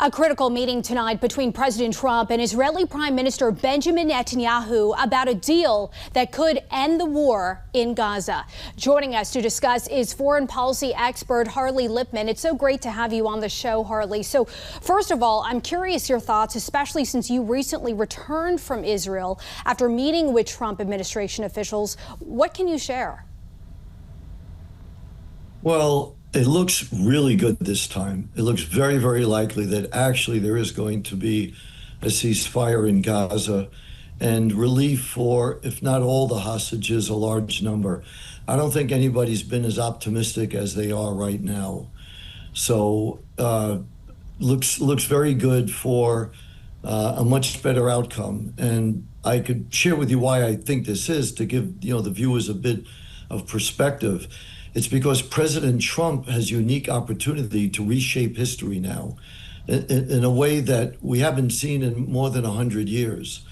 A critical meeting tonight between President Trump and Israeli Prime Minister Benjamin Netanyahu about a deal that could end the war in Gaza. Joining us to discuss is foreign policy expert Harley Lippman. It's so great to have you on the show, Harley. So first of all, I'm curious your thoughts, especially since you recently returned from Israel after meeting with Trump administration officials. What can you share? Well, it looks really good this time. It looks very, very likely that actually there is going to be a ceasefire in Gaza and relief for, if not all the hostages, a large number. I don't think anybody's been as optimistic as they are right now. So looks very good for a much better outcome. And I could share with you why I think this is, to give the viewers a bit of perspective. It's because President Trump has unique opportunity to reshape history now in a way that we haven't seen in more than 100 years.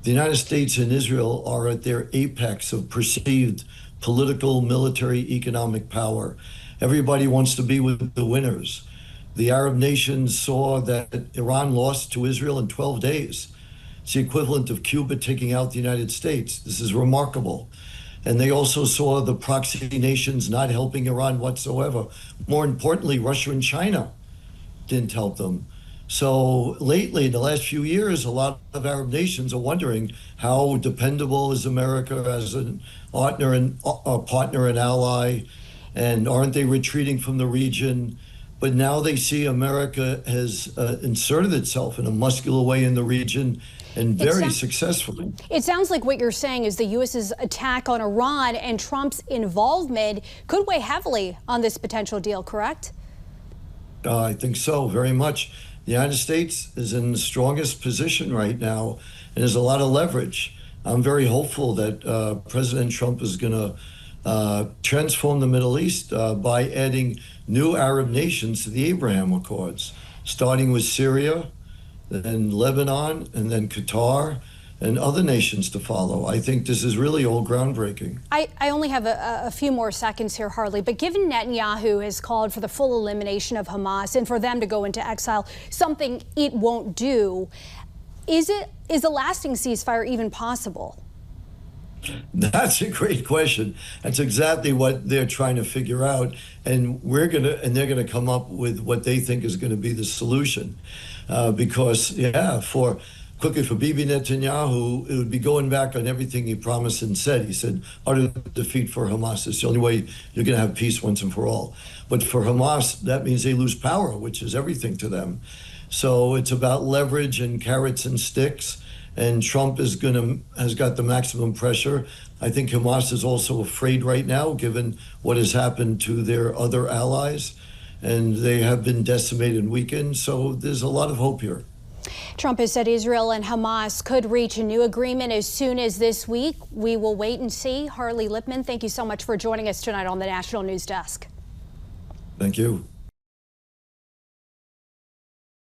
The United States and Israel are at their apex of perceived political, military, economic power. Everybody wants to be with the winners. The Arab nations saw that Iran lost to Israel in 12 days. It's the equivalent of Cuba taking out the United States. This is remarkable. And they also saw the proxy nations not helping Iran whatsoever. More importantly, Russia and China didn't help them. So lately, in the last few years, a lot of Arab nations are wondering how dependable is America as a partner and ally, and aren't they retreating from the region? But now they see America has inserted itself in a muscular way in the region, and very successfully. It sounds like what you're saying is the U.S.'s attack on Iran and Trump's involvement could weigh heavily on this potential deal, correct? I think so, very much. The United States is in the strongest position right now, and there's a lot of leverage. I'm very hopeful that President Trump is going to transform the Middle East by adding new Arab nations to the Abraham Accords, starting with Syria, then Lebanon, and then Qatar, and other nations to follow. I think this is really all groundbreaking. I only have a few more seconds here, Harley, but given Netanyahu has called for the full elimination of Hamas and for them to go into exile, something it won't do, is a lasting ceasefire even possible? That's a great question. That's exactly what they're trying to figure out, and they're gonna come up with what they think is going to be the solution. Because quickly for Bibi Netanyahu, it would be going back on everything he promised and said. He said utter defeat for Hamas. It's the only way you're going to have peace once and for all. But for Hamas, that means they lose power, which is everything to them. So it's about leverage and carrots and sticks. And Trump has got the maximum pressure. I think Hamas is also afraid right now, given what has happened to their other allies, and they have been decimated and weakened. So there's a lot of hope here. Trump has said Israel and Hamas could reach a new agreement as soon as this week. We will wait and see. Harley Lippman, thank you so much for joining us tonight on the National News Desk. Thank you.